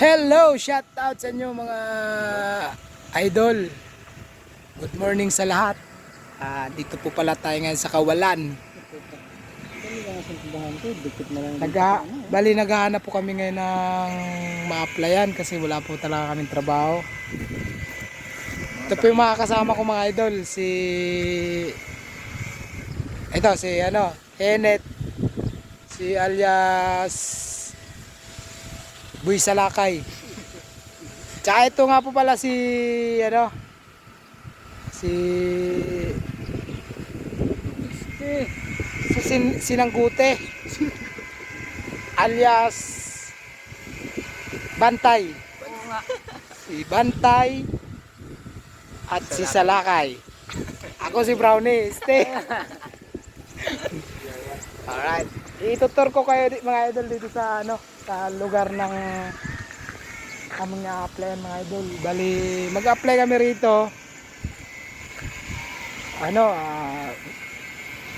Hello! Shout out sa inyo mga idol. Good morning sa lahat. Dito po pala tayo ngayon sa Kawalan. Naghahanap po kami ngayon ng ma-applyan kasi wala po talaga kaming trabaho. Ito po yung mga kasama ko mga idol. Si Enet. Si alias Buy Salakay. Tsaka ito nga po pala si Sinanggute alias Bantay. Si Bantay at si Salakay. Ako si Brownie. Alright. Itutur ko kayo mga idol dito sa sa lugar ng aming applyan mga idol. Bali mag-apply kami rito.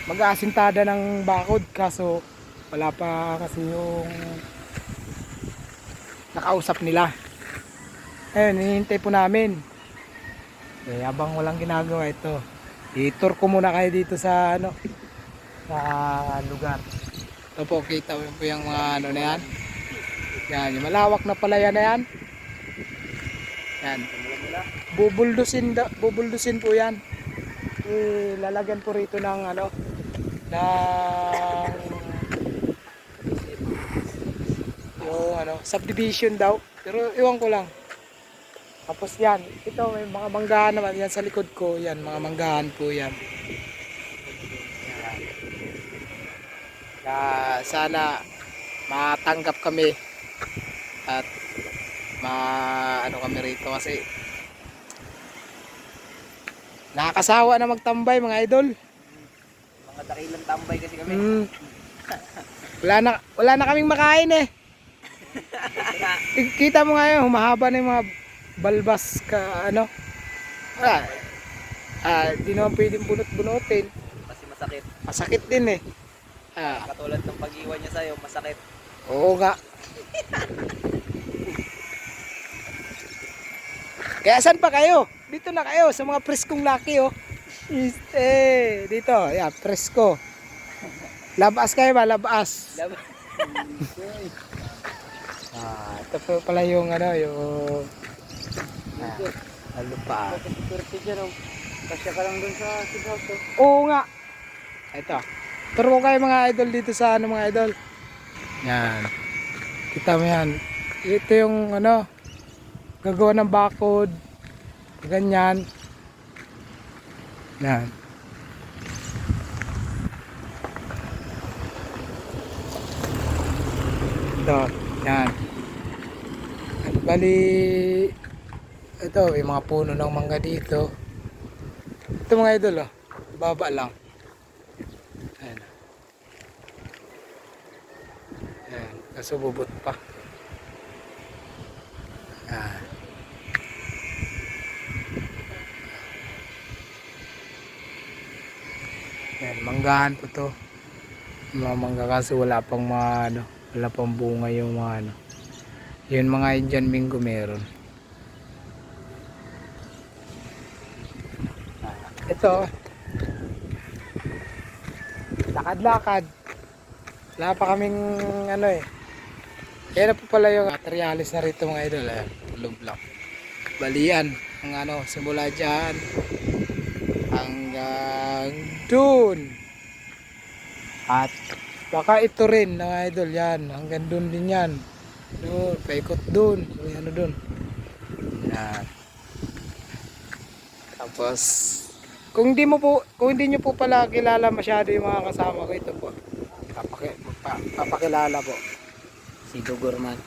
Mag-aasintada ng bakod kaso wala pa kasi yung nakausap nila. Ayun, hinihintay po namin. Habang walang ginagawa ito, i-tour ko muna kayo dito sa sa lugar. Ito po, kita mo po yung mga na yan. Yan, yung malawak na palayan na yan. Yan. Bubuldusin po yan. Lalagyan po rito ng ng yung subdivision daw. Pero iwan ko lang. Tapos yan, ito may mga manggahan naman yan sa likod ko. Yan, mga manggahan po yan. Sana matanggap kami at kami rito kasi nakakasawa na magtambay mga idol. Mga dakilang tambay kasi kami. Wala na kaming makain eh. Kita mo nga yun, humahaba na yung mga balbas di naman pwedeng bunot-bunutin Kasi masakit. Masakit din eh. Katulad ng pag-iwan niya sa'yo, masakit. Oo nga. Kaya saan pa kayo? Dito na kayo sa mga preskong laki dito, yeah, presko. Labas kayo ba? Labas. Ito po pala yung lupa. Kasya ka lang dun sa sigaw to. Oo nga. Ito. Turo ko kayo mga idol dito sa mga idol. Yan. Kita mo yan. Ito yung gagawa ng bakod. Ganyan. Yan. Ito. Yan. At bali ito yung mga puno ng mangga dito. Ito mga idol baba lang. Ayan. Ayan. Kaso bubot pa. Ayan. Ayan. Manggahan po to. Mga mangga kaso wala pang wala pang bunga yung mga yun mga Indian Mingo meron. Ito lakad-lakad. Wala pa kaming Yan na po pala yung materialis na rito mga idol. Ayan, tulog lang. Balian ang simula dyan hanggang dun. At baka ito rin mga idol yan. Hanggang dun din yan. Paikot dun. Dun. Yan. Tapos kung hindi nyo po pala kilala masyado yung mga kasama ko, ito po. Papakilala po. Si Dugurman.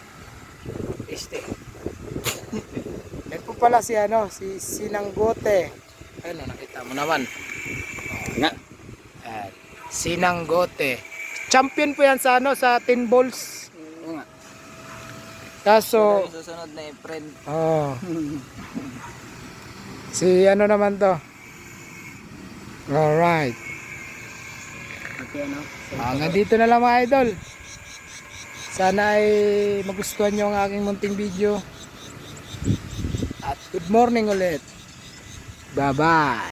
Yan po pala si Sinanggote. Ayun, nakita mo naman. Nga. Sinanggote. Champion po yan sa sa 10 balls. Oo nga. Kaso Susunod na friend. si naman to. Alright. Okay, Hanggang dito na lang mga idol. Sana ay magustuhan nyo ang aking munting video. At good morning ulit. Bye bye.